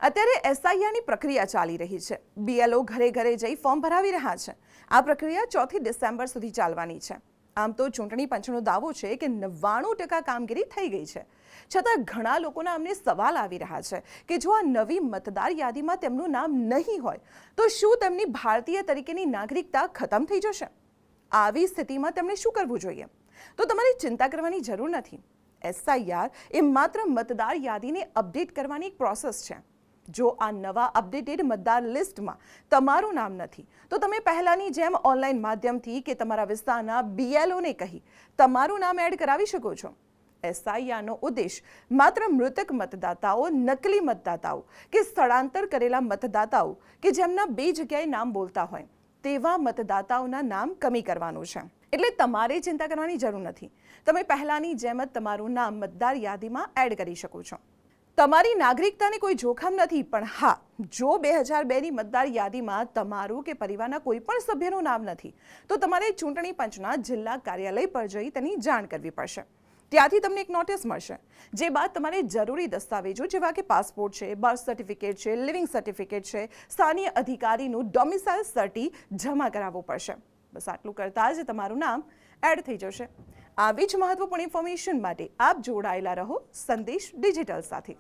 અત્યારે એસઆઈઆરની પ્રક્રિયા ચાલી રહી છે. બીએલઓ ઘરે ઘરે જઈ ફોર્મ ભરાવી રહ્યા છે. આ પ્રક્રિયા 4 ડિસેમ્બર સુધી ચાલવાની છે. આમ તો ચૂંટણી પંચનો દાવો છે કે 99% કામગીરી થઈ ગઈ છે. છતાં ઘણા લોકોના અમને સવાલ આવી રહ્યા છે કે જો આ નવી મતદાર યાદીમાં તેમનું નામ નહીં હોય તો શું તેમની ભારતીય તરીકેની નાગરિકતા ખતમ થઈ જશે? આવી સ્થિતિમાં તેમણે શું કરવું જોઈએ? તો તમારે ચિંતા કરવાની જરૂર નથી. એસઆઈઆર એ માત્ર મતદાર યાદીને અપડેટ કરવાની એક પ્રોસેસ છે. જો આ નવા અપડેટેડ મતદાર લિસ્ટમાં તમારું નામ નથી તો તમે પહેલાની જેમ ઓનલાઈન માધ્યમથી કે તમારા વિસ્તારના બીએલઓને કહી તમારું નામ એડ કરાવી શકો છો. એસઆઈઆરનો ઉદ્દેશ માત્ર મૃતક મતદાતાઓ, નકલી મતદાતાઓ કે સ્થળાંતર કરેલા મતદાતાઓ કે જેમના 2 જગ્યાએ નામ બોલતા હોય તેવા મતદાતાઓના નામ કમી કરવાનું છે. એટલે તમારે ચિંતા કરવાની જરૂર નથી. તમે પહેલાની જેમ જ તમારું નામ મતદાર યાદીમાં એડ કરી શકો છો. તમારી નાગરિકતાને કોઈ જોખમ નથી, પણ હા, જો 2002ની મતદાર યાદીમાં તમારું કે પરિવારના કોઈ પણ સભ્યનું નામ નથી તો તમારે ચૂંટણી પંચના જિલ્લા કાર્યાલય પર જઈ તેની જાણ કરવી પડશે. ત્યાંથી તમને એક નોટિસ મળશે, જે બાદ તમારે જરૂરી દસ્તાવેજો જેવા કે પાસપોર્ટ છે, બર્થ સર્ટિફિકેટ છે, લિવિંગ સર્ટિફિકેટ છે, સ્થાનીય અધિકારીનું ડોમિસાઇલ સર્ટી જમા કરાવવું પડશે. બસ આટલું કરતાં જ તમારું નામ એડ થઈ જશે. આવી જ મહત્વપૂર્ણ ઇન્ફોર્મેશન માટે આપ જોડાયેલા રહો સંદેશ ડિજિટલ સાથે.